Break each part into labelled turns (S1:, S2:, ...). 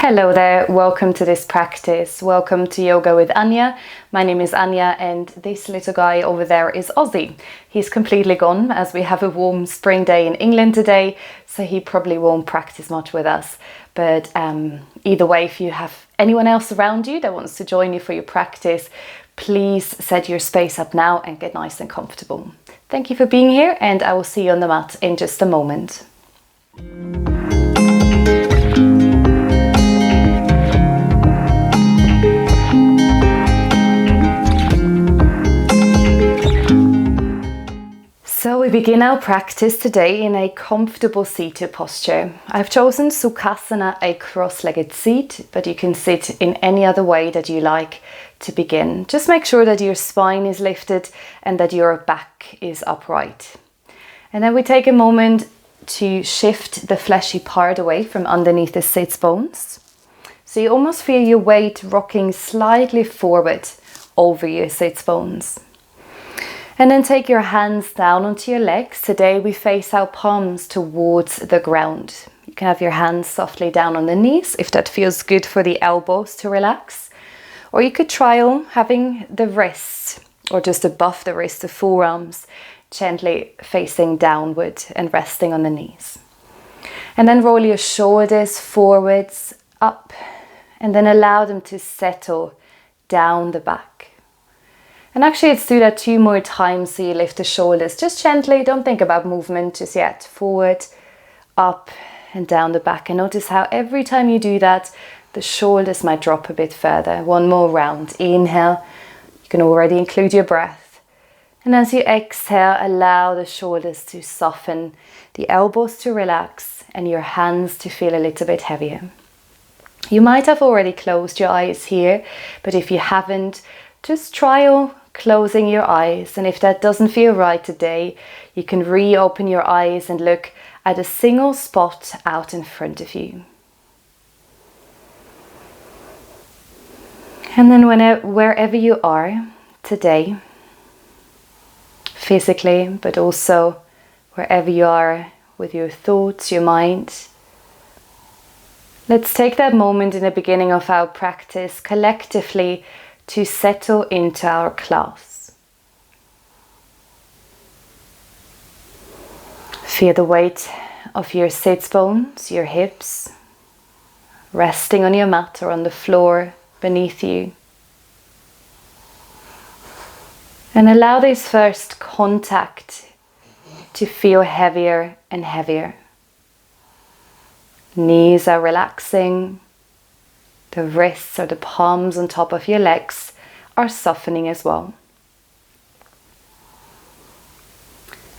S1: Hello there, welcome to this practice. Welcome to Yoga with Anja. My name is Anja and this little guy over there is Ozzy. He's completely gone as we have a warm spring day in England today, so he probably won't practice much with us. But either way, if you have anyone else around you that wants to join you for your practice, please set your space up now and get nice and comfortable. Thank you for being here and I will see you on the mat in just a moment. So we begin our practice today in a comfortable seated posture. I've chosen Sukhasana, a cross-legged seat, but you can sit in any other way that you like to begin. Just make sure that your spine is lifted and that your back is upright. And then we take a moment to shift the fleshy part away from underneath the sits bones. So you almost feel your weight rocking slightly forward over your sits bones. And then take your hands down onto your legs. Today we face our palms towards the ground. You can have your hands softly down on the knees if that feels good for the elbows to relax. Or you could trial having the wrists, or just above the wrist, the forearms, gently facing downward and resting on the knees. And then roll your shoulders forwards, up, and then allow them to settle down the back. And actually let's do that 2 more times, so you lift the shoulders just gently, don't think about movement just yet. Forward, up and down the back. And notice how every time you do that, the shoulders might drop a bit further. 1 more round. Inhale, you can already include your breath. And as you exhale, allow the shoulders to soften, the elbows to relax and your hands to feel a little bit heavier. You might have already closed your eyes here, but if you haven't, just trial closing your eyes, and if that doesn't feel right today, you can reopen your eyes and look at a single spot out in front of you. And then wherever you are today, physically, but also wherever you are with your thoughts, your mind, let's take that moment in the beginning of our practice collectively to settle into our class. Feel the weight of your sits bones, your hips, resting on your mat or on the floor beneath you. And allow this first contact to feel heavier and heavier. Knees are relaxing. The wrists or the palms on top of your legs are softening as well.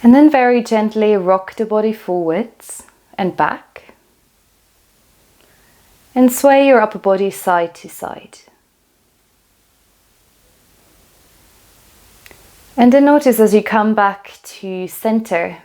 S1: And then very gently rock the body forwards and back. And sway your upper body side to side. And then notice as you come back to center,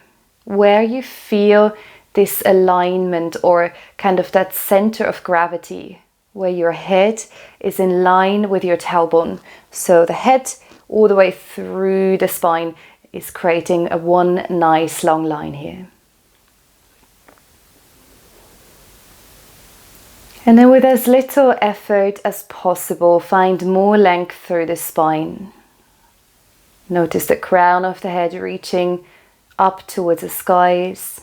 S1: where you feel this alignment or kind of that center of gravity, where your head is in line with your tailbone. So the head all the way through the spine is creating one nice long line here. And then with as little effort as possible, find more length through the spine. Notice the crown of the head reaching up towards the skies,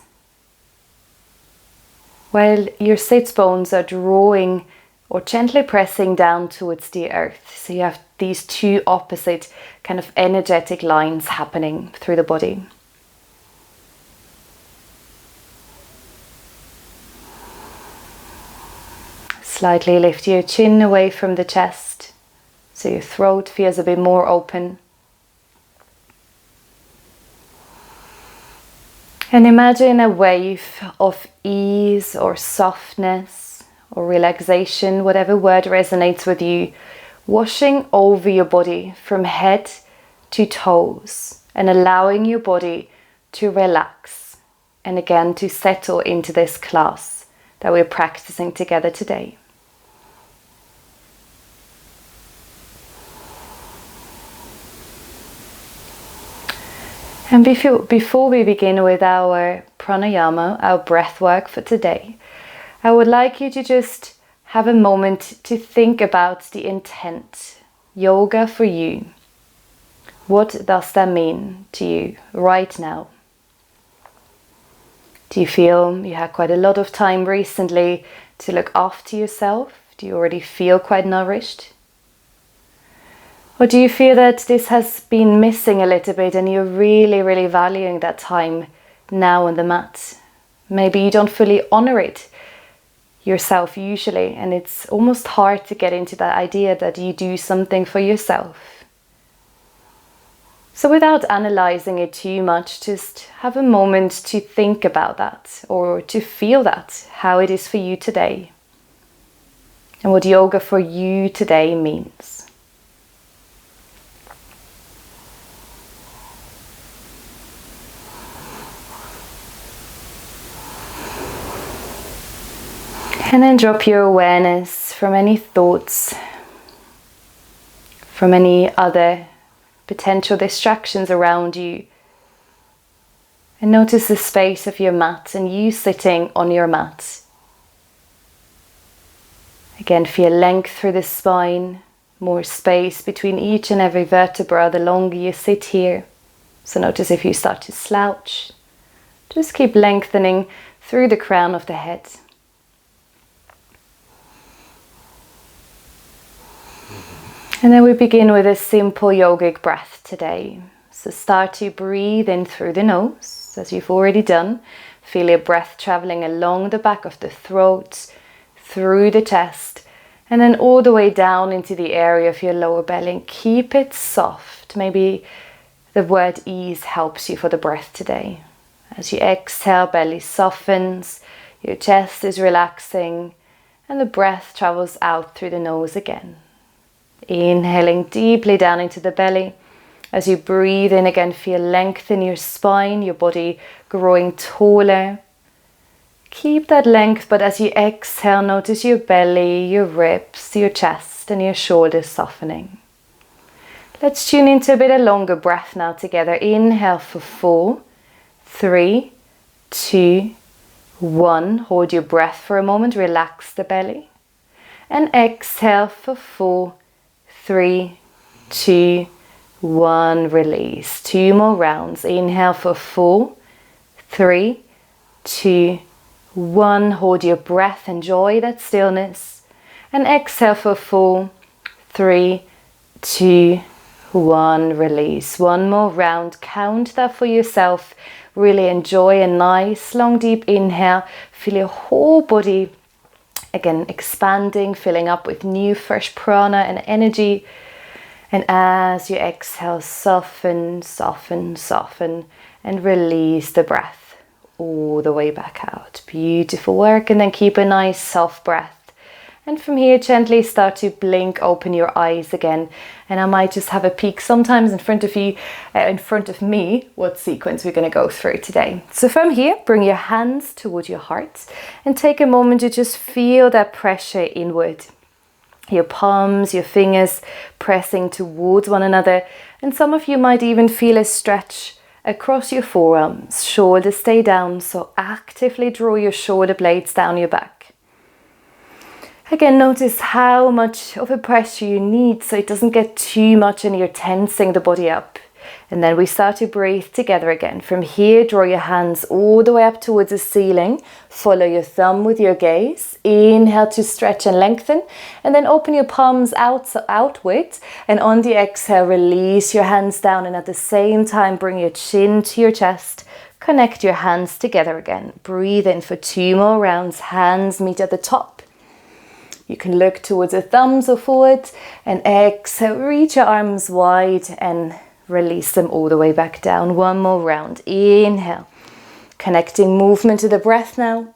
S1: while your sits bones are drawing or gently pressing down towards the earth. So you have these 2 opposite kind of energetic lines happening through the body. Slightly lift your chin away from the chest, so your throat feels a bit more open. And imagine a wave of ease or softness or relaxation, whatever word resonates with you, washing over your body from head to toes and allowing your body to relax and again to settle into this class that we're practicing together today. And before we begin with our pranayama, our breath work for today, I would like you to just have a moment to think about the intent. Yoga for you. What does that mean to you right now? Do you feel you had quite a lot of time recently to look after yourself? Do you already feel quite nourished? Or do you feel that this has been missing a little bit and you're really, really valuing that time now on the mat? Maybe you don't fully honor it yourself usually, and it's almost hard to get into that idea that you do something for yourself. So without analyzing it too much, just have a moment to think about that or to feel that, how it is for you today and what yoga for you today means. And then drop your awareness from any thoughts, from any other potential distractions around you. And notice the space of your mat and you sitting on your mat. Again, feel length through the spine, more space between each and every vertebra the longer you sit here. So notice if you start to slouch, just keep lengthening through the crown of the head. And then we begin with a simple yogic breath today. So start to breathe in through the nose, as you've already done. Feel your breath traveling along the back of the throat, through the chest, and then all the way down into the area of your lower belly. And keep it soft. Maybe the word ease helps you for the breath today. As you exhale, belly softens, your chest is relaxing, and the breath travels out through the nose again. Inhaling deeply down into the belly. As you breathe in again, feel length in your spine, your body growing taller. Keep that length, but as you exhale, notice your belly, your ribs, your chest and your shoulders softening. Let's tune into a bit of longer breath now together. Inhale for 4, 3, 2, 1. Hold your breath for a moment, relax the belly. And exhale for 4, 3, 2, 1, release. 2 more rounds. Inhale for 4, 3, 2, 1. Hold your breath, enjoy that stillness. And exhale for 4, 3, 2, 1, release. 1 more round. Count that for yourself. Really enjoy a nice long deep inhale. Feel your whole body again expanding, filling up with new fresh prana and energy. And as you exhale, soften, soften, soften, and release the breath all the way back out. Beautiful work. And then keep a nice soft breath. And from here, gently start to blink, open your eyes again. And I might just have a peek sometimes in front of you, in front of me, what sequence we're going to go through today. So from here, bring your hands toward your heart and take a moment to just feel that pressure inward. Your palms, your fingers pressing towards one another. And some of you might even feel a stretch across your forearms. Shoulders stay down, so actively draw your shoulder blades down your back. Again, notice how much of a pressure you need so it doesn't get too much and you're tensing the body up. And then we start to breathe together again. From here, draw your hands all the way up towards the ceiling. Follow your thumb with your gaze. Inhale to stretch and lengthen. And then open your palms outwards. And on the exhale, release your hands down. And at the same time, bring your chin to your chest. Connect your hands together again. Breathe in for 2 more rounds. Hands meet at the top. You can look towards the thumbs or forward. And exhale, reach your arms wide and release them all the way back down. 1 more round. Inhale. Connecting movement to the breath now.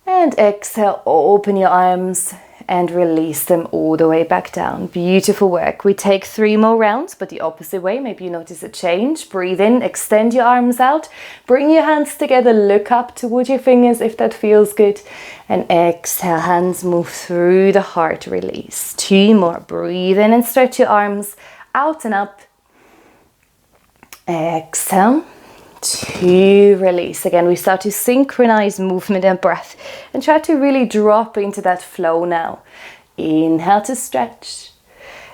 S1: And exhale, open your arms and release them all the way back down. Beautiful work. We take 3 more rounds, but the opposite way. Maybe you notice a change. Breathe in, extend your arms out. Bring your hands together, look up towards your fingers if that feels good. And exhale, hands move through the heart, release. 2 more. Breathe in and stretch your arms out and up. Exhale. to release. Again, we start to synchronize movement and breath and try to really drop into that flow now. Inhale to stretch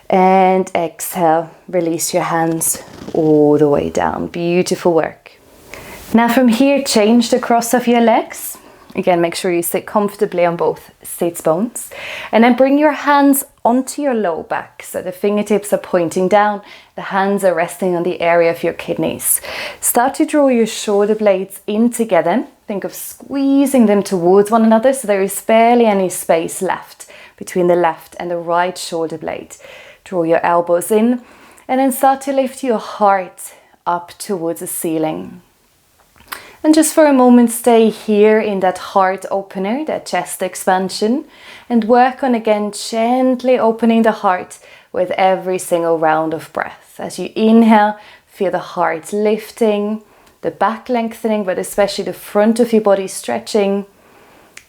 S1: and exhale, release your hands all the way down. Beautiful work. Now from here, change the cross of your legs. Again, make sure you sit comfortably on both sits bones, and then bring your hands onto your low back. So the fingertips are pointing down, the hands are resting on the area of your kidneys. Start to draw your shoulder blades in together. Think of squeezing them towards one another so there is barely any space left between the left and the right shoulder blade. Draw your elbows in and then start to lift your heart up towards the ceiling. And just for a moment, stay here in that heart opener, that chest expansion, and work on again gently opening the heart with every single round of breath. As you inhale, feel the heart lifting, the back lengthening, but especially the front of your body stretching.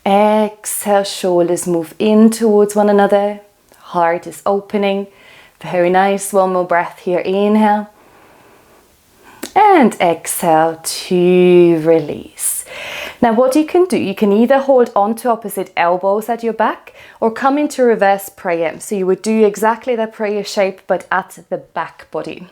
S1: Exhale, shoulders move in towards one another. Heart is opening. Very nice. One more breath here. Inhale. And exhale to release. Now what you can do, you can either hold on to opposite elbows at your back or come into reverse prayer. So you would do exactly that prayer shape but at the back body.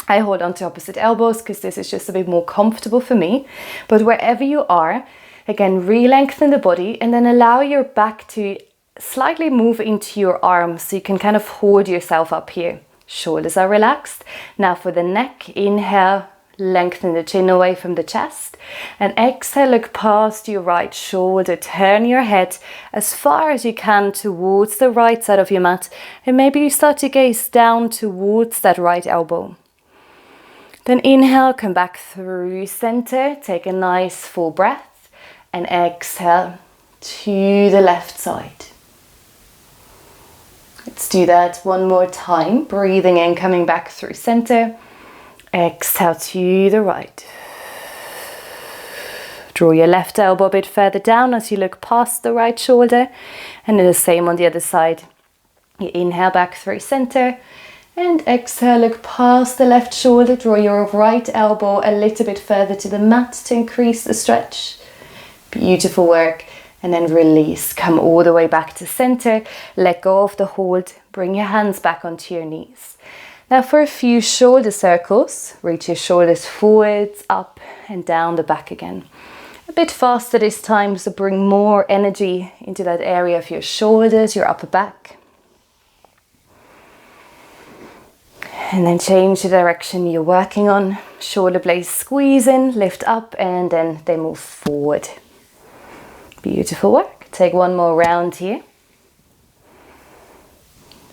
S1: I hold on to opposite elbows because this is just a bit more comfortable for me. But wherever you are, again, re-lengthen the body and then allow your back to slightly move into your arms so you can kind of hold yourself up here. Shoulders are relaxed. Now for the neck, inhale, lengthen the chin away from the chest. And exhale, look past your right shoulder. Turn your head as far as you can towards the right side of your mat. And maybe you start to gaze down towards that right elbow. Then inhale, come back through center. Take a nice full breath. And exhale to the left side. Let's do that one more time. Breathing in, coming back through center. Exhale to the right. Draw your left elbow a bit further down as you look past the right shoulder. And then the same on the other side. You inhale back through center. And exhale, look past the left shoulder. Draw your right elbow a little bit further to the mat to increase the stretch. Beautiful work. And then release, come all the way back to center, let go of the hold, bring your hands back onto your knees. Now for a few shoulder circles, reach your shoulders forwards, up and down the back again. A bit faster this time, so bring more energy into that area of your shoulders, your upper back. And then change the direction you're working on. Shoulder blades squeeze in, lift up, and then they move forward. Beautiful work. Take one more round here.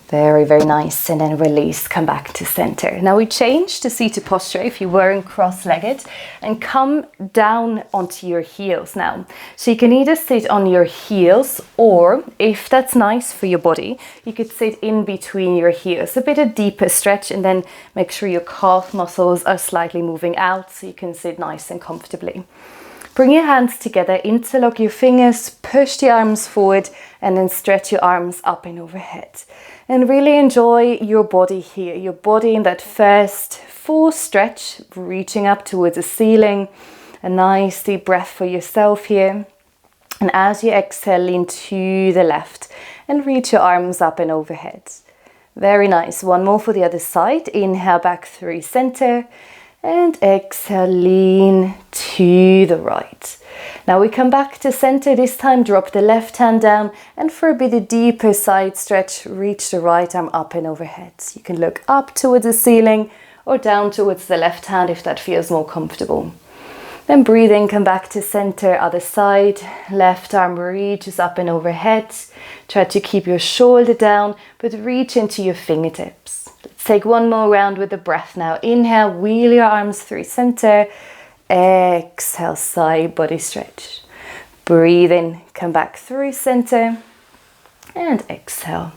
S1: Very, very nice. And then release, come back to center. Now we change to seated posture if you weren't cross-legged and come down onto your heels now. So you can either sit on your heels or, if that's nice for your body, you could sit in between your heels. A bit of deeper stretch and then make sure your calf muscles are slightly moving out so you can sit nice and comfortably. Bring your hands together, interlock your fingers, push the arms forward and then stretch your arms up and overhead. And really enjoy your body here, your body in that first full stretch, reaching up towards the ceiling. A nice deep breath for yourself here. And as you exhale, lean to the left and reach your arms up and overhead. Very nice. One more for the other side. Inhale back through center. And exhale, lean to the right. Now we come back to center. This time drop the left hand down and for a bit of deeper side stretch, reach the right arm up and overhead. You can look up towards the ceiling or down towards the left hand if that feels more comfortable. Then breathe in, come back to center, other side. Left arm reaches up and overhead. Try to keep your shoulder down, but reach into your fingertips. Let's take one more round with the breath now. Inhale, wheel your arms through center. Exhale, side body stretch. Breathe in, come back through center. And exhale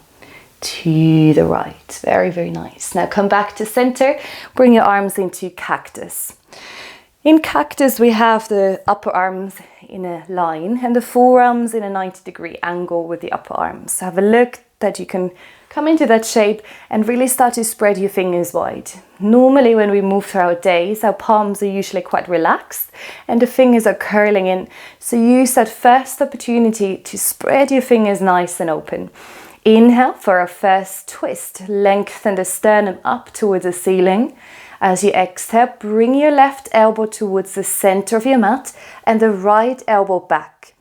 S1: to the right. Very, very nice. Now come back to center. Bring your arms into cactus. In cactus, we have the upper arms in a line and the forearms in a 90-degree angle with the upper arms. So have a look that you can come into that shape and really start to spread your fingers wide. Normally when we move through our days, our palms are usually quite relaxed and the fingers are curling in. So use that first opportunity to spread your fingers nice and open. Inhale for our first twist. Lengthen the sternum up towards the ceiling. As you exhale, bring your left elbow towards the center of your mat and the right elbow back.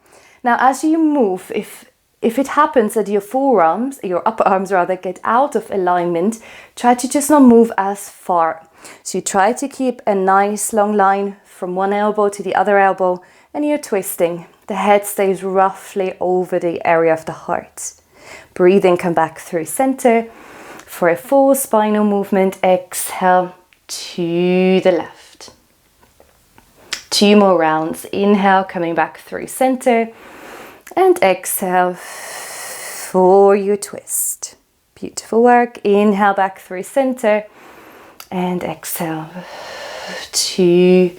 S1: Now as you move, if it happens that your forearms, your upper arms rather, get out of alignment, try to just not move as far. So you try to keep a nice long line from one elbow to the other elbow and you're twisting. The head stays roughly over the area of the heart. Breathe in, come back through center. For a full spinal movement, exhale to the left. 2 more rounds. Inhale, coming back through center. And exhale for your twist. Beautiful work. Inhale back through center. And exhale to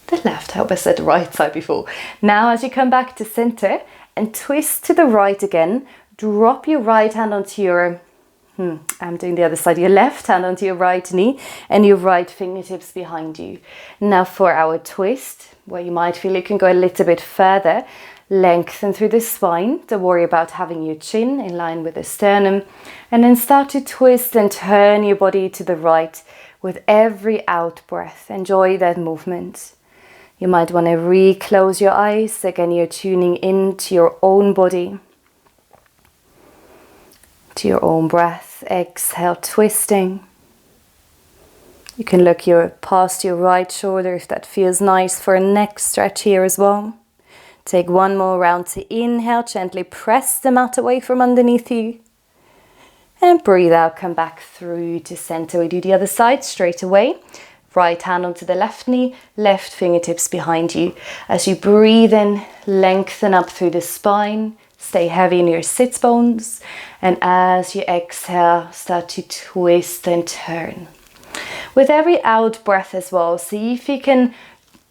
S1: the left. I hope I said the right side before. Now as you come back to center and twist to the right again, drop your right hand onto your, I'm doing the other side, your left hand onto your right knee and your right fingertips behind you. Now for our twist, where you might feel you can go a little bit further, lengthen through the spine. Don't worry about having your chin in line with the sternum. And then start to twist and turn your body to the right with every out breath. Enjoy that movement. You might want to re-close your eyes. Again, you're tuning into your own body, to your own breath. Exhale, twisting. You can look past your right shoulder if that feels nice for a neck stretch here as well. Take 1 more round to inhale. Gently press the mat away from underneath you. And breathe out, come back through to center. We do the other side straight away. Right hand onto the left knee, left fingertips behind you. As you breathe in, lengthen up through the spine. Stay heavy in your sits bones. And as you exhale, start to twist and turn. With every out breath as well, see if you can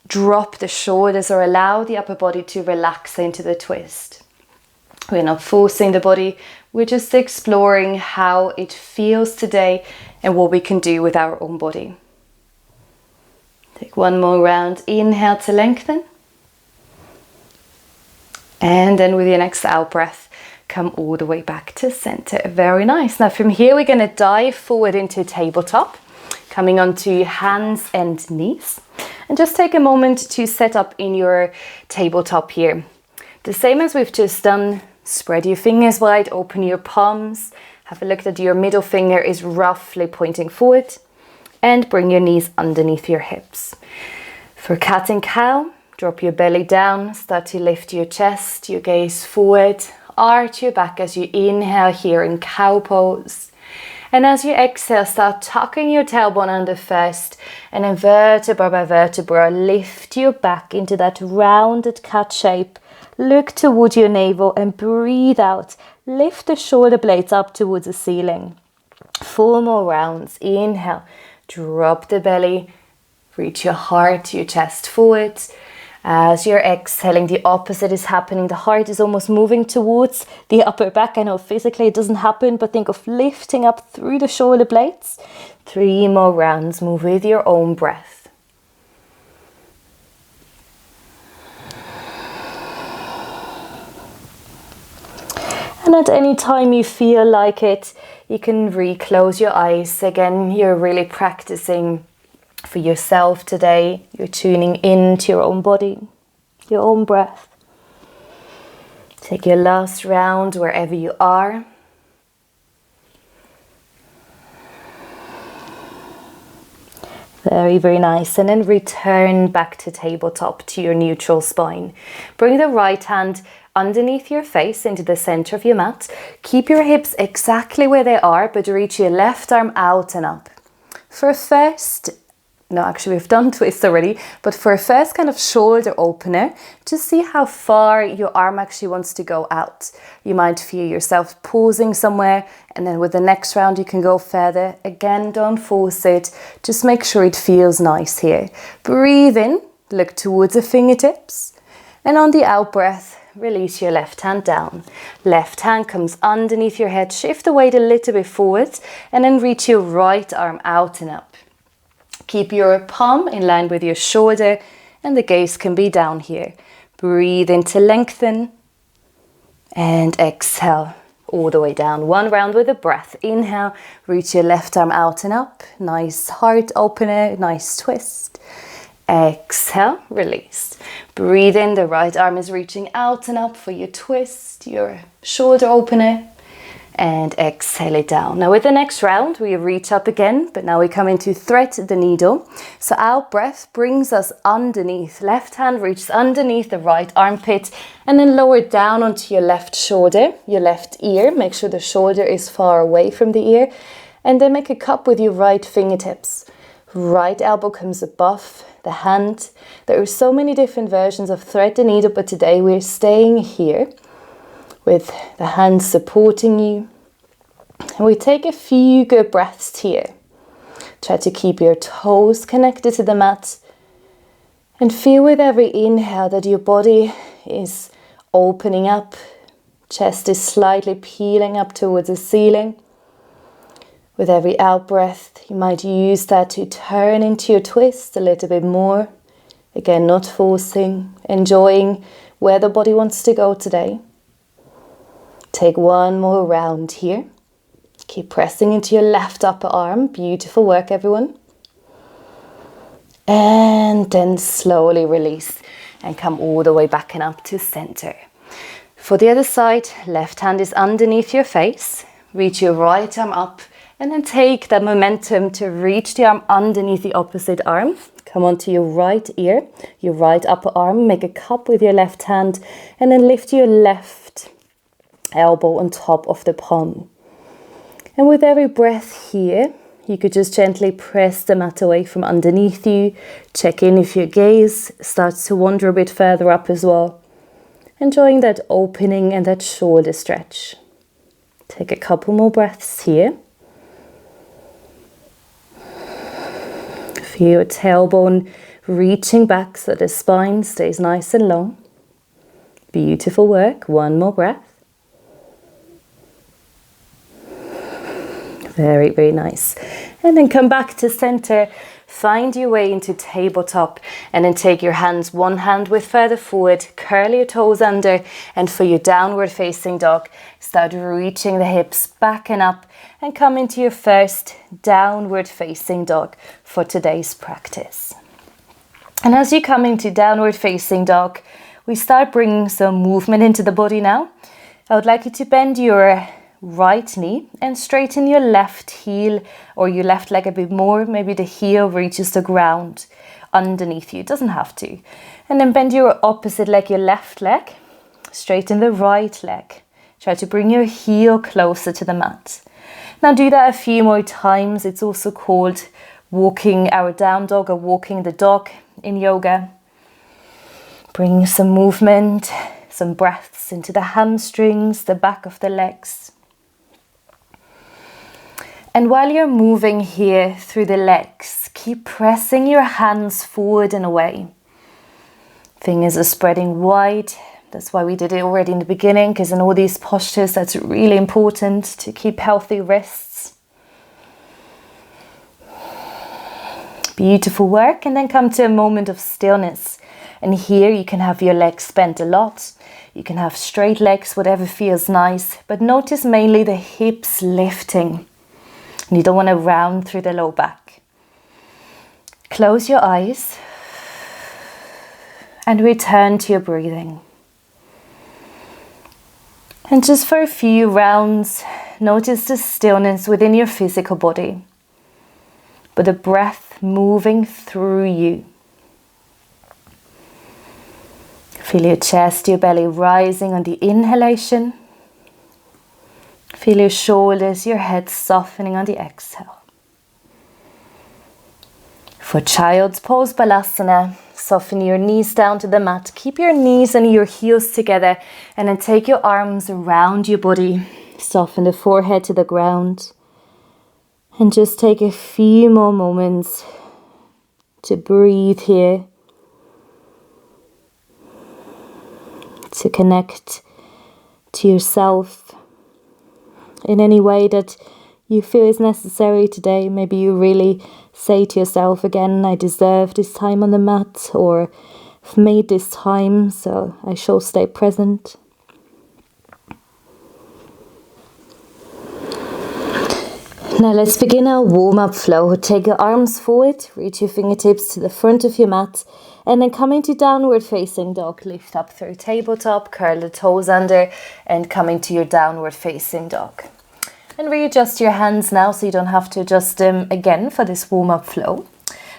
S1: drop the shoulders or allow the upper body to relax into the twist. We're not forcing the body, we're just exploring how it feels today and what we can do with our own body. Take 1 more round. Inhale to lengthen. And then with your next out breath, come all the way back to center. Very nice. Now from here, we're going to dive forward into tabletop, coming onto hands and knees. And just take a moment to set up in your tabletop here. The same as we've just done, spread your fingers wide, open your palms. Have a look that your middle finger is roughly pointing forward. And bring your knees underneath your hips. For cat and cow, drop your belly down, start to lift your chest, your gaze forward, arch your back as you inhale here in cow pose. And as you exhale, start tucking your tailbone under first, and then vertebra by vertebra, lift your back into that rounded cat shape. Look toward your navel and breathe out. Lift the shoulder blades up towards the ceiling. 4 more rounds. Inhale, drop the belly, reach your heart, your chest forward. As you're exhaling, the opposite is happening. The heart is almost moving towards the upper back. I know physically it doesn't happen, but think of lifting up through the shoulder blades. 3 more rounds. Move with your own breath. And at any time you feel like it, you can re-close your eyes. Again, you're really practicing for yourself today. You're tuning into your own body, your own breath. Take your last round wherever you are. Very, very nice. And then return back to tabletop, to your neutral spine. Bring the right hand underneath your face into the center of your mat. Keep your hips exactly where they are, but reach your left arm out and up. For a first, no, actually we've done twists already, but for a first kind of shoulder opener, just see how far your arm actually wants to go out. You might feel yourself pausing somewhere, and then with the next round you can go further. Again, don't force it, just make sure it feels nice here. Breathe in, look towards the fingertips, and on the out breath, release your left hand down. Left hand comes underneath your head, shift the weight a little bit forward, and then reach your right arm out and up. Keep your palm in line with your shoulder, and the gaze can be down here. Breathe in to lengthen, and exhale all the way down. One round with a breath. Inhale, reach your left arm out and up. Nice heart opener, nice twist. Exhale, release. Breathe in, the right arm is reaching out and up for your twist, your shoulder opener. And exhale it down. Now with the next round, we reach up again, but now we come into thread the needle. So out breath brings us underneath. Left hand reaches underneath the right armpit and then lower down onto your left shoulder, your left ear. Make sure the shoulder is far away from the ear. And then make a cup with your right fingertips. Right elbow comes above the hand. There are so many different versions of thread the needle, but today we're staying here with the hands supporting you. And we take a few good breaths here. Try to keep your toes connected to the mat. And feel with every inhale that your body is opening up. Chest is slightly peeling up towards the ceiling. With every out breath, you might use that to turn into your twist a little bit more. Again, not forcing, enjoying where the body wants to go today. Take one more round here. Keep pressing into your left upper arm. Beautiful work, everyone. And then slowly release and come all the way back and up to center. For the other side, left hand is underneath your face. Reach your right arm up and then take that momentum to reach the arm underneath the opposite arm. Come onto your right ear, your right upper arm. Make a cup with your left hand and then lift your left elbow on top of the palm. And with every breath here, you could just gently press the mat away from underneath you. Check in if your gaze starts to wander a bit further up as well. Enjoying that opening and that shoulder stretch. Take a couple more breaths here. Feel your tailbone reaching back so the spine stays nice and long. Beautiful work. One more breath. Very, very nice. And then come back to center. Find your way into tabletop and then take your hands, one hand width further forward, curl your toes under, and for your downward facing dog, start reaching the hips back and up and come into your first downward facing dog for today's practice. And as you come into downward facing dog, we start bringing some movement into the body now. I would like you to bend your right knee and straighten your left heel or your left leg a bit more. Maybe the heel reaches the ground underneath you. It doesn't have to. And then bend your opposite leg, your left leg. Straighten the right leg. Try to bring your heel closer to the mat. Now do that a few more times. It's also called walking our down dog or walking the dog in yoga. Bring some movement, some breaths into the hamstrings, the back of the legs. And while you're moving here through the legs, keep pressing your hands forward and away. Fingers are spreading wide. That's why we did it already in the beginning, because in all these postures, that's really important to keep healthy wrists. Beautiful work. And then come to a moment of stillness. And here you can have your legs bent a lot. You can have straight legs, whatever feels nice. But notice mainly the hips lifting. And you don't want to round through the low back. Close your eyes and return to your breathing. And just for a few rounds, notice the stillness within your physical body, but the breath moving through you. Feel your chest, your belly rising on the inhalation. Feel your shoulders, your head softening on the exhale. For Child's Pose Balasana, soften your knees down to the mat. Keep your knees and your heels together and then take your arms around your body. Soften the forehead to the ground. And just take a few more moments to breathe here.
S2: to connect to yourself in any way that you feel is necessary today. Maybe you really say to yourself again, I deserve this time on the mat, or I've made this time, so I shall stay present. Now let's begin our warm-up flow. Take your arms forward, reach your fingertips to the front of your mat, and then come into downward facing dog. Lift up through tabletop, curl the toes under, and come into your downward facing dog. And readjust your hands now so you don't have to adjust them again for this warm-up flow.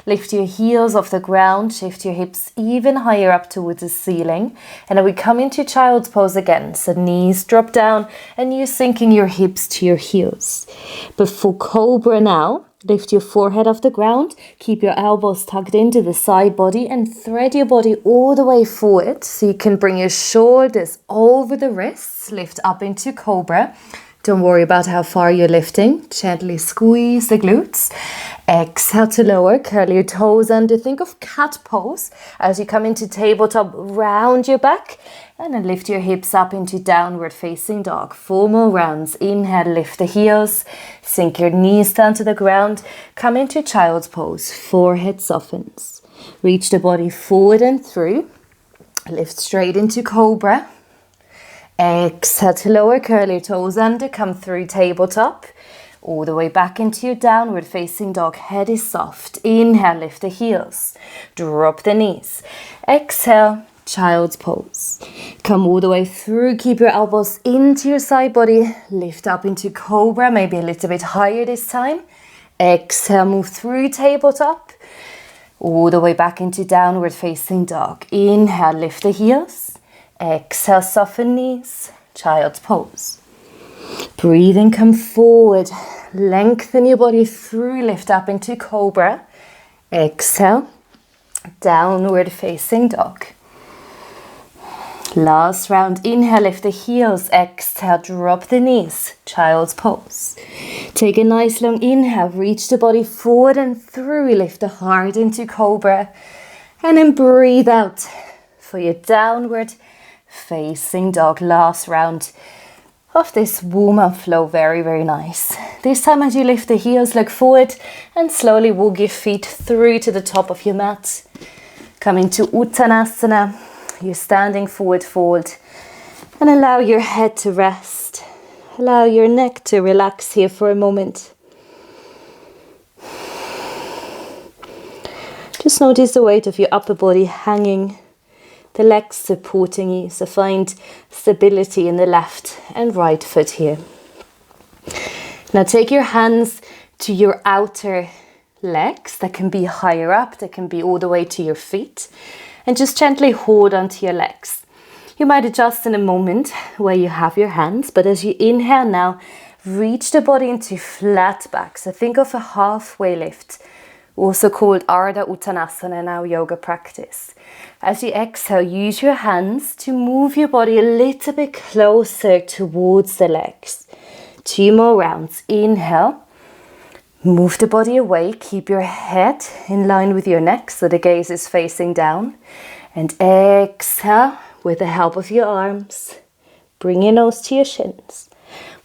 S2: Lift your heels off the ground, shift your hips even higher up towards the ceiling. And then we come into child's pose again. So knees drop down and you're sinking your hips to your heels. Before cobra now, lift your forehead off the ground, keep your elbows tucked into the side body and thread your body all the way forward. So you can bring your shoulders over the wrists, lift up into cobra. Don't worry about how far you're lifting. Gently squeeze the glutes. Exhale to lower. Curl your toes under. Think of cat pose. As you come into tabletop, round your back. And then lift your hips up into downward facing dog. 4 more rounds. Inhale, lift the heels. Sink your knees down to the ground. Come into child's pose. Forehead softens. Reach the body forward and through. Lift straight into cobra. Exhale to lower, curl your toes under, come through tabletop, all the way back into your downward facing dog. Head is soft. Inhale, lift the heels, drop the knees. Exhale, child's pose. Come all the way through, keep your elbows into your side body, lift up into cobra, maybe a little bit higher this time. Exhale, move through tabletop, all the way back into downward facing dog. Inhale, lift the heels. Exhale, soften knees, child's pose. Breathe in, come forward. Lengthen your body through, lift up into cobra. Exhale, downward facing dog. Last round, inhale, lift the heels. Exhale, drop the knees, child's pose. Take a nice long inhale, reach the body forward and through, lift the heart into cobra. And then breathe out for your downward facing dog. Last round of this warm-up flow. Very, very nice. This time as you lift the heels, look forward and slowly walk your feet through to the top of your mat. Come into Uttanasana. You're standing forward fold and allow your head to rest. Allow your neck to relax here for a moment. Just notice the weight of your upper body hanging, the legs supporting you, so find stability in the left and right foot here. Now take your hands to your outer legs. That can be higher up, that can be all the way to your feet. And just gently hold onto your legs. You might adjust in a moment where you have your hands, but as you inhale now, reach the body into flat back. So think of a halfway lift, also called Ardha Uttanasana in our yoga practice. As you exhale, use your hands to move your body a little bit closer towards the legs. 2 more rounds. Inhale, move the body away, keep your head in line with your neck so the gaze is facing down. And exhale, with the help of your arms, bring your nose to your shins.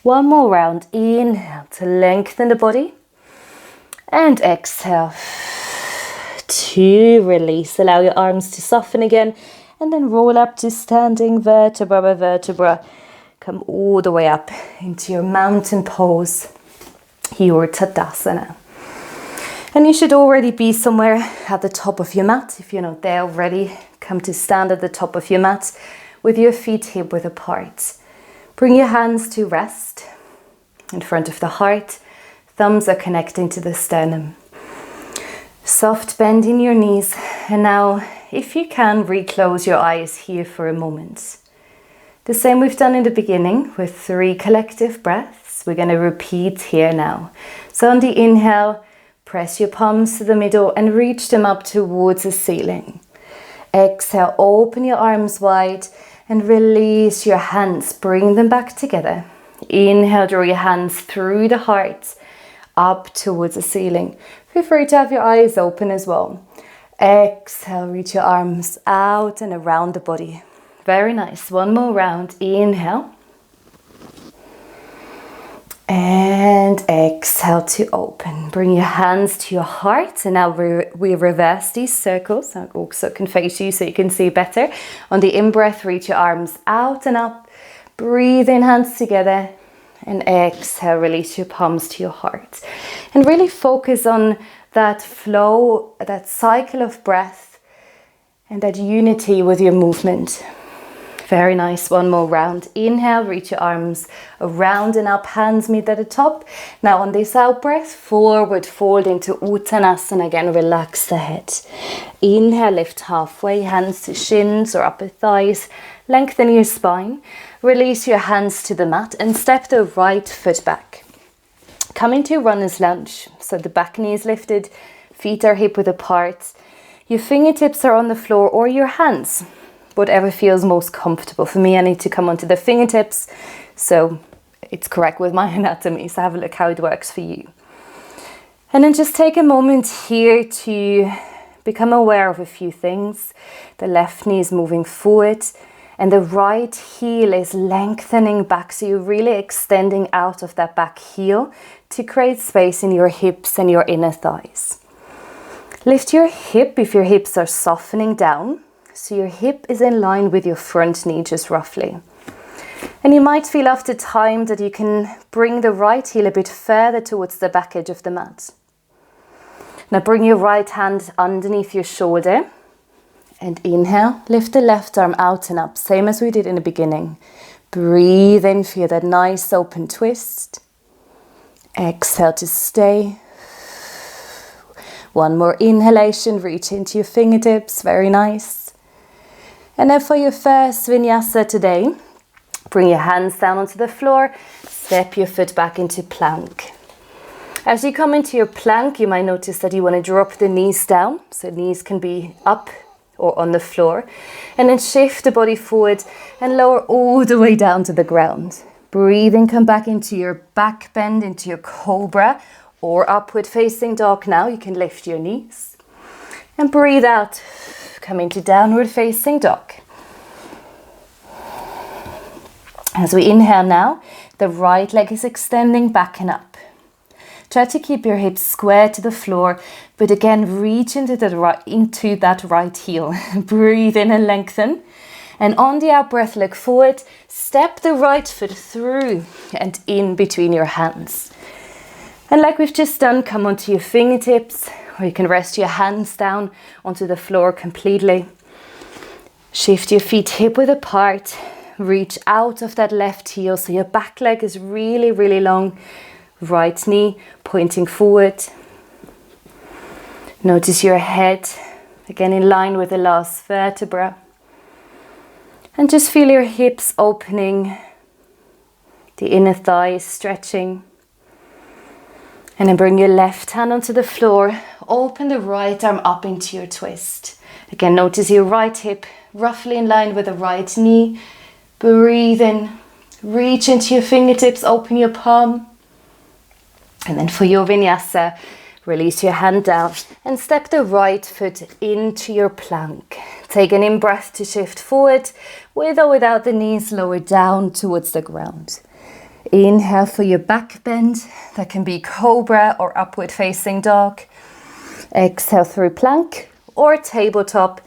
S2: 1 more round. Inhale to lengthen the body. And exhale to release. Allow your arms to soften again and then roll up to standing vertebra by vertebra. Come all the way up into your mountain pose, your Tadasana. And you should already be somewhere at the top of your mat. If you're not there already, come to stand at the top of your mat with your feet hip width apart. Bring your hands to rest in front of the heart. Thumbs are connecting to the sternum. Soft bend in your knees. And now, if you can, reclose your eyes here for a moment. The same we've done in the beginning with 3 collective breaths. We're going to repeat here now. So on the inhale, press your palms to the middle and reach them up towards the ceiling. Exhale, open your arms wide and release your hands. Bring them back together. Inhale, draw your hands through the heart, up towards the ceiling. Feel free to have your eyes open as well. Exhale, reach your arms out and around the body.
S1: Very nice. One more round. Inhale. And exhale to open. Bring your hands to your heart. And now we reverse these circles. I also can face you so you can see better. On the in-breath, reach your arms out and up. Breathe in, hands together. And exhale, release your palms to your heart. And really focus on that flow, that cycle of breath, and that unity with your movement. Very nice. One more round. Inhale, reach your arms around and up, hands meet at the top. Now on this out breath, forward fold into Uttanasana. Again, relax the head. Inhale, lift halfway, hands to shins or upper thighs. Lengthen your spine. Release your hands to the mat and step the right foot back. Come into runner's lunge. So the back knee is lifted, feet are hip width apart. Your fingertips are on the floor or your hands. Whatever feels most comfortable. For me, I need to come onto the fingertips, so it's correct with my anatomy. So have a look how it works for you. And then just take a moment here to become aware of a few things. The left knee is moving forward and the right heel is lengthening back. So you're really extending out of that back heel to create space in your hips and your inner thighs. Lift your hip if your hips are softening down. So your hip is in line with your front knee, just roughly. And you might feel after time that you can bring the right heel a bit further towards the back edge of the mat. Now bring your right hand underneath your shoulder and inhale, lift the left arm out and up, same as we did in the beginning. Breathe in, feel that nice open twist. Exhale to stay. One more inhalation, reach into your fingertips, very nice. And then for your first vinyasa today, bring your hands down onto the floor, step your foot back into plank. As you come into your plank, you might notice that you want to drop the knees down, so knees can be up or on the floor, and then shift the body forward and lower all the way down to the ground. Breathe in, come back into your back bend, into your cobra or upward facing dog. Now you can lift your knees and breathe out. Come into downward facing dog. As we inhale now, the right leg is extending back and up. Try to keep your hips square to the floor, but again, reach into that right heel. Breathe in and lengthen. And on the out breath, look forward. Step the right foot through and in between your hands. And like we've just done, come onto your fingertips, or you can rest your hands down onto the floor completely. Shift your feet hip width apart. Reach out of that left heel so your back leg is really, really long. Right knee pointing forward. Notice your head, again in line with the last vertebra. And just feel your hips opening, the inner thighs stretching. And then bring your left hand onto the floor. Open the right arm up into your twist. Again, notice your right hip roughly in line with the right knee. Breathe in. Reach into your fingertips. Open your palm. And then for your vinyasa, release your hand down and step the right foot into your plank. Take an in-breath to shift forward with or without the knees lowered down towards the ground. Inhale for your back bend. That can be cobra or upward facing dog. Exhale through plank or tabletop.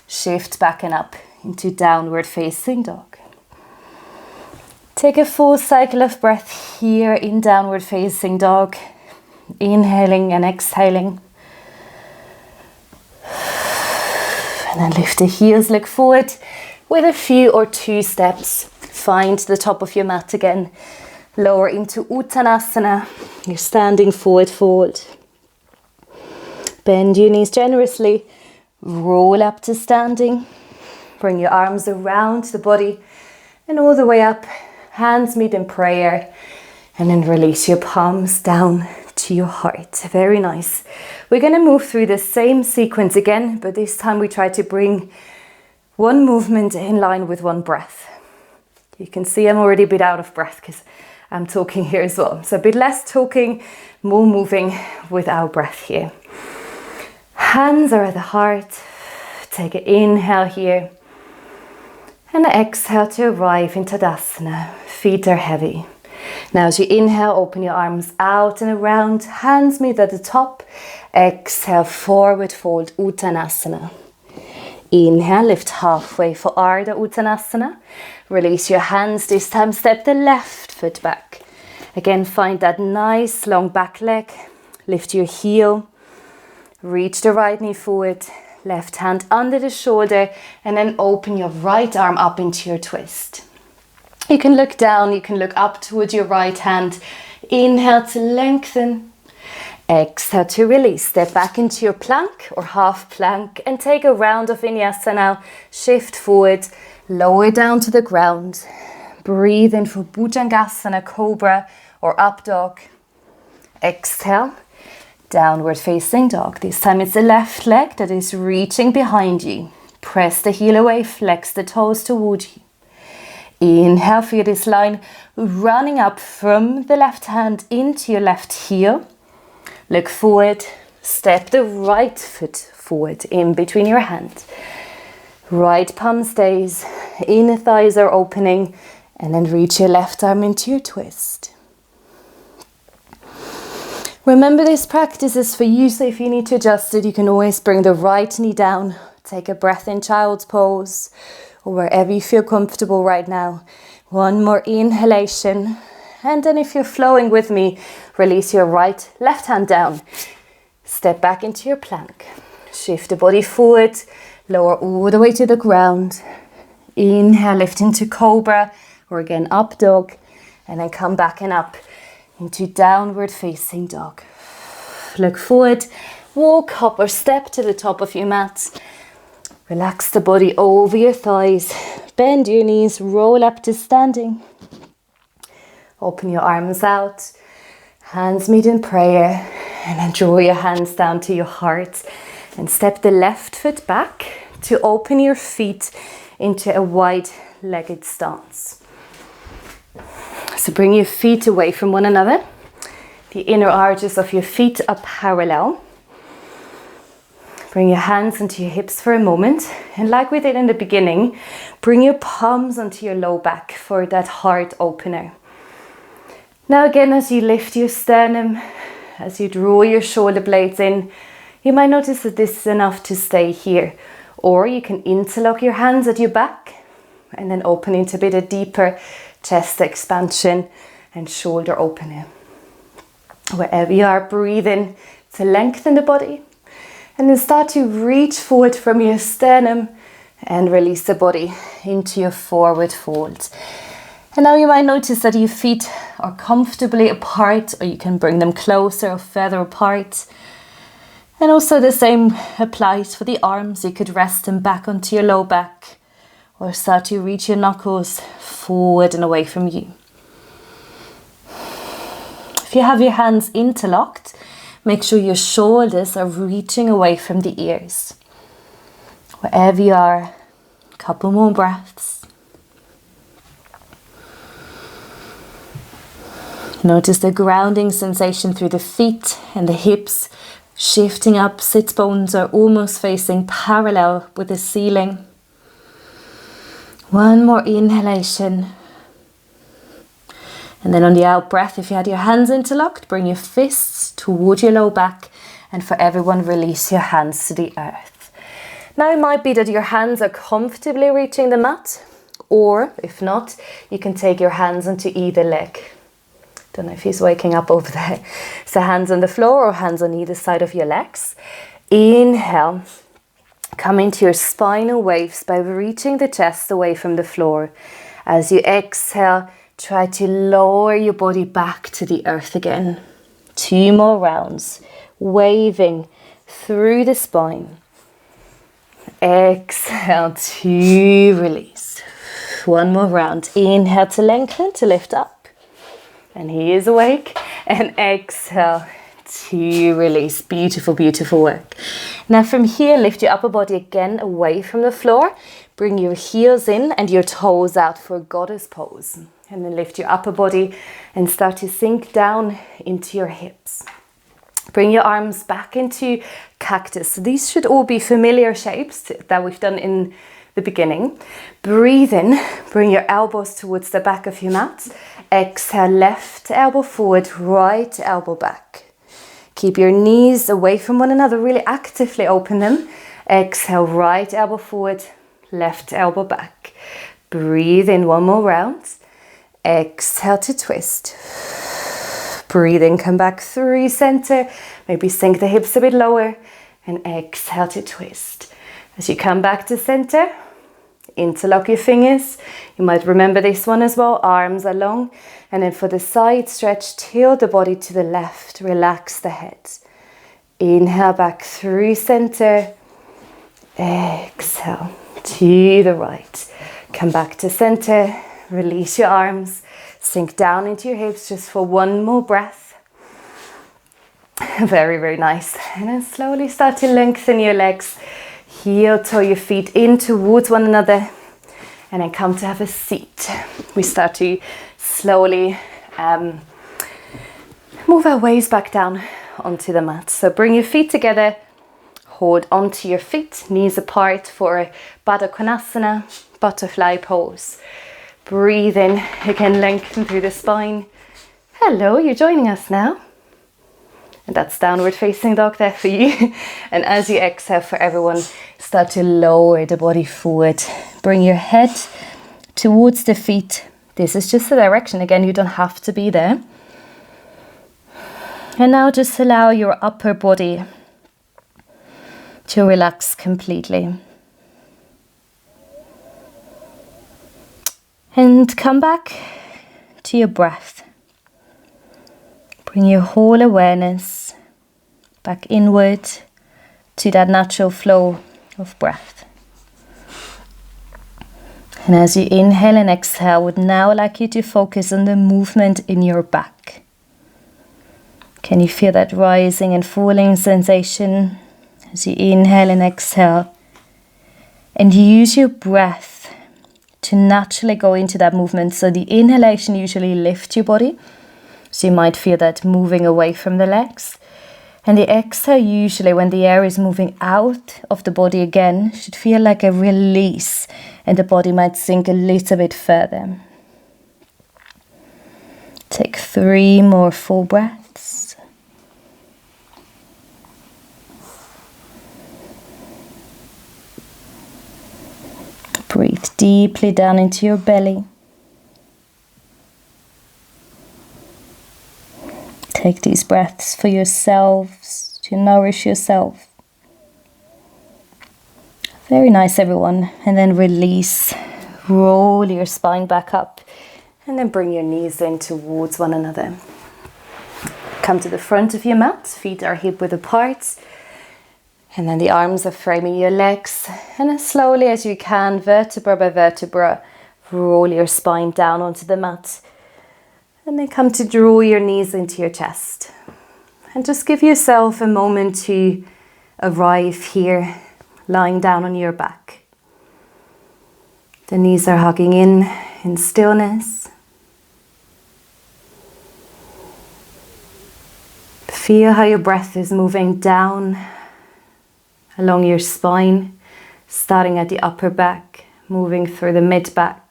S1: Shift back and up into downward facing dog. Take a full cycle of breath here in downward facing dog. Inhaling and exhaling. And then lift the heels, look forward with a few or 2 steps. Find the top of your mat again. Lower into Uttanasana. You're standing forward fold. Bend your knees generously. Roll up to standing. Bring your arms around the body and all the way up. Hands meet in prayer. And then release your palms down to your heart. Very nice. We're going to move through the same sequence again, but this time we try to bring one movement in line with one breath. You can see I'm already a bit out of breath because I'm talking here as well. So a bit less talking, more moving with our breath here. Hands are at the heart. Take an inhale here. And exhale to arrive in Tadasana. Feet are heavy. Now as you inhale, open your arms out and around, hands meet at the top. Exhale, forward fold, Uttanasana. Inhale, lift halfway for Ardha Uttanasana. Release your hands, this time step the left foot back. Again, find that nice long back leg. Lift your heel, reach the right knee forward, left hand under the shoulder, and then open your right arm up into your twist. You can look down, you can look up towards your right hand. Inhale to lengthen. Exhale to release. Step back into your plank or half plank and take a round of vinyasa now. Shift forward, lower down to the ground. Breathe in for Bhujangasana, Cobra or Up Dog. Exhale, downward facing dog. This time it's the left leg that is reaching behind you. Press the heel away, flex the toes towards you. Inhale, feel this line running up from the left hand into your left heel. Look forward, step the right foot forward in between your hands. Right palm stays, inner thighs are opening, and then reach your left arm into your twist. Remember, this practice is for you, so if you need to adjust it, you can always bring the right knee down, take a breath in child's pose, or wherever you feel comfortable right now. One more inhalation. And then if you're flowing with me, release your left hand down. Step back into your plank. Shift the body forward, lower all the way to the ground. Inhale, lift into Cobra, or again Up Dog. And then come back and up into downward facing dog. Look forward, walk up or step to the top of your mat. Relax the body over your thighs. Bend your knees, roll up to standing. Open your arms out, hands meet in prayer, and then draw your hands down to your heart and step the left foot back to open your feet into a wide-legged stance. So bring your feet away from one another. The inner arches of your feet are parallel. Bring your hands into your hips for a moment, and like we did in the beginning, bring your palms onto your low back for that heart opener. Now again, as you lift your sternum, as you draw your shoulder blades in, you might notice that this is enough to stay here. Or you can interlock your hands at your back and then open into a bit of deeper chest expansion and shoulder opening. Wherever you are, breathe in to lengthen the body and then start to reach forward from your sternum and release the body into your forward fold. And now you might notice that your feet are comfortably apart, or you can bring them closer or further apart. And also the same applies for the arms. You could rest them back onto your low back or start to reach your knuckles forward and away from you. If you have your hands interlocked, make sure your shoulders are reaching away from the ears. Wherever you are, a couple more breaths. Notice the grounding sensation through the feet and the hips, shifting up. Sit bones are almost facing parallel with the ceiling. One more inhalation. And then on the out breath, if you had your hands interlocked, bring your fists toward your low back, and for everyone, release your hands to the earth. Now it might be that your hands are comfortably reaching the mat, or if not, you can take your hands onto either leg. Don't know if he's waking up over there. So hands on the floor or hands on either side of your legs. Inhale. Come into your spinal waves by reaching the chest away from the floor. As you exhale, try to lower your body back to the earth again. 2 more rounds. Waving through the spine. Exhale to release. 1 more round. Inhale to lengthen, to lift up. And he is awake. And exhale to release. Beautiful, beautiful work. Now from here, lift your upper body again away from the floor. Bring your heels in and your toes out for goddess pose. And then lift your upper body and start to sink down into your hips. Bring your arms back into cactus. These should all be familiar shapes that we've done in the beginning. Breathe in, bring your elbows towards the back of your mat. Exhale, left elbow forward, right elbow back. Keep your knees away from one another, really actively open them. Exhale, right elbow forward, left elbow back. Breathe in, one more round. Exhale to twist. Breathe in, come back through center. Maybe sink the hips a bit lower. And exhale to twist. As you come back to center, interlock your fingers. You might remember this one as well. Arms are long. And then for the side stretch, tilt the body to the left. Relax the head. Inhale back through center. Exhale to the right. Come back to center. Release your arms. Sink down into your hips just for one more breath. Very, very nice. And then slowly start to lengthen your legs. Heel toe your feet in towards one another. And then come to have a seat. We start to slowly move our waist back down onto the mat. So bring your feet together. Hold onto your feet, knees apart for Baddha Konasana, butterfly pose. Breathe in, again lengthen through the spine. Hello, you're joining us now. And that's downward facing dog there for you. And as you exhale for everyone, start to lower the body forward. Bring your head towards the feet. This is just the direction. Again, you don't have to be there. And now just allow your upper body to relax completely. And come back to your breath. Bring your whole awareness back inward to that natural flow of breath. And as you inhale and exhale, I would now like you to focus on the movement in your back. Can you feel that rising and falling sensation as you inhale and exhale? And use your breath to naturally go into that movement. So the inhalation usually lifts your body. So you might feel that moving away from the legs. And the exhale, usually when the air is moving out of the body again, should feel like a release. And the body might sink a little bit further. Take 3 more full breaths. Breathe deeply down into your belly. Take these breaths for yourselves, to nourish yourself. Very nice, everyone. And then release. Roll your spine back up. And then bring your knees in towards one another. Come to the front of your mat. Feet are hip width apart. And then the arms are framing your legs. And as slowly as you can, vertebra by vertebra, roll your spine down onto the mat. And then come to draw your knees into your chest. And just give yourself a moment to arrive here, lying down on your back. The knees are hugging in stillness. Feel how your breath is moving down along your spine, starting at the upper back, moving through the mid back.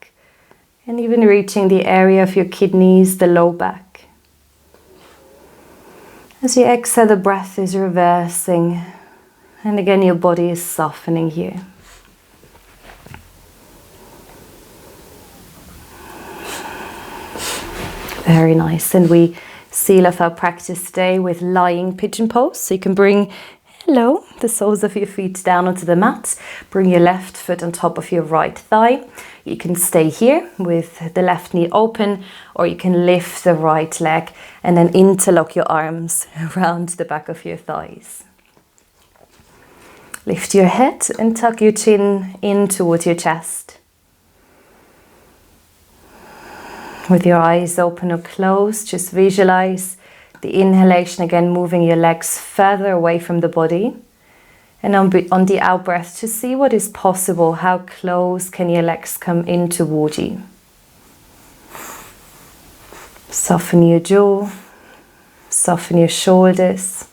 S1: And even reaching the area of your kidneys, the low back. As you exhale, the breath is reversing. And again, your body is softening here. Very nice. And we seal off our practice today with lying pigeon pose. So you can bring the soles of your feet down onto the mat. Bring your left foot on top of your right thigh. You can stay here with the left knee open, or you can lift the right leg and then interlock your arms around the back of your thighs. Lift your head and tuck your chin in towards your chest. With your eyes open or closed, just visualize the inhalation again, moving your legs further away from the body. And on the out breath, to see what is possible. How close can your legs come in toward you? Soften your jaw, soften your shoulders.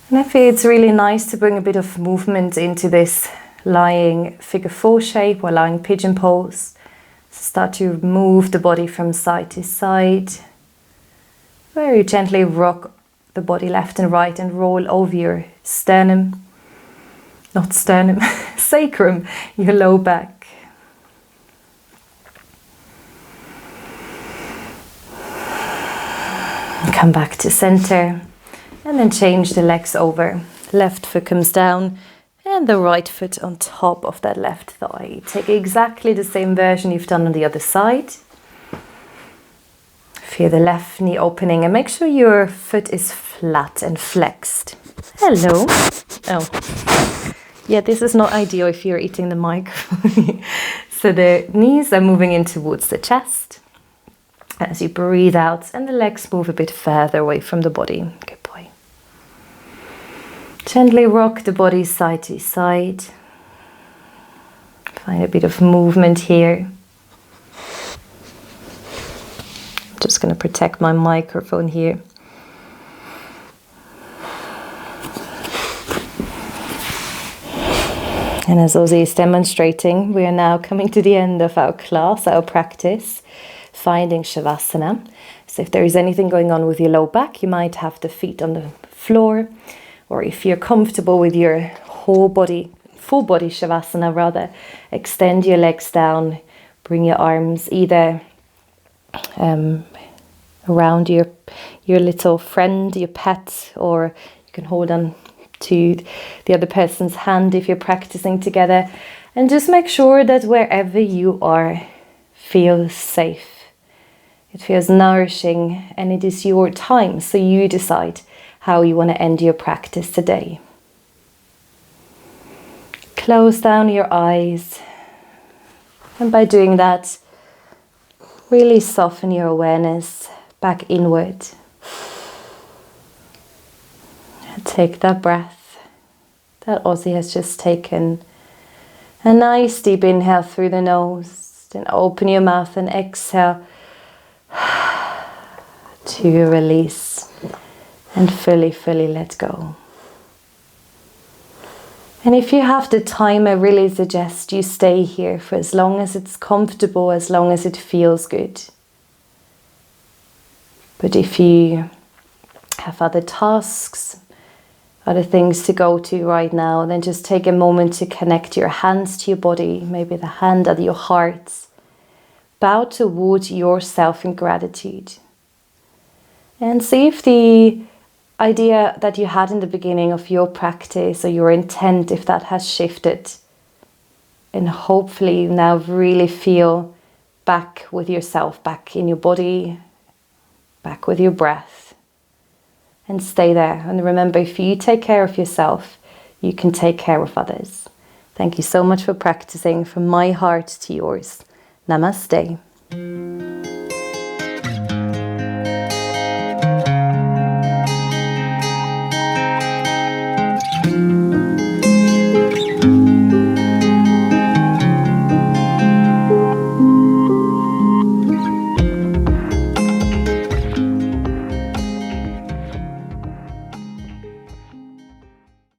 S1: And I feel it's really nice to bring a bit of movement into this lying figure 4 shape or lying pigeon pose. Start to move the body from side to side. Very gently rock the body left and right and roll over your sternum. Not sternum, sacrum, your low back. Come back to center and then change the legs over. Left foot comes down and the right foot on top of that left thigh. Take exactly the same version you've done on the other side. Feel the left knee opening and make sure your foot is flat and flexed. Hello. Oh, yeah, this is not ideal if you're eating the microphone. So the knees are moving in towards the chest as you breathe out, and the legs move a bit further away from the body. Good boy. Gently rock the body side to side. Find a bit of movement here. I'm just going to protect my microphone here. And as Ozzy is demonstrating, we are now coming to the end of our class, our practice, finding Savasana. So if there is anything going on with your low back, you might have the feet on the floor, or if you're comfortable with your whole body, full body Savasana rather, extend your legs down, bring your arms either around your little friend, your pet, or you can hold on to the other person's hand if you're practicing together, and just make sure that wherever you are feels safe. It feels nourishing, and it is your time, so you decide how you want to end your practice today. Close down your eyes, and by doing that, really soften your awareness back inward. Take that breath that Ozzy has just taken. A nice deep inhale through the nose. Then open your mouth and exhale to release and fully let go. And if you have the time, I really suggest you stay here for as long as it's comfortable, as long as it feels good. But if you have other tasks, other things to go to right now, then just take a moment to connect your hands to your body, maybe the hand at your heart. Bow towards yourself in gratitude. And see if the idea that you had in the beginning of your practice or your intent, if that has shifted. And hopefully you now really feel back with yourself, back in your body, back with your breath. And stay there. And remember, if you take care of yourself, you can take care of others. Thank you so much for practicing, from my heart to yours. Namaste.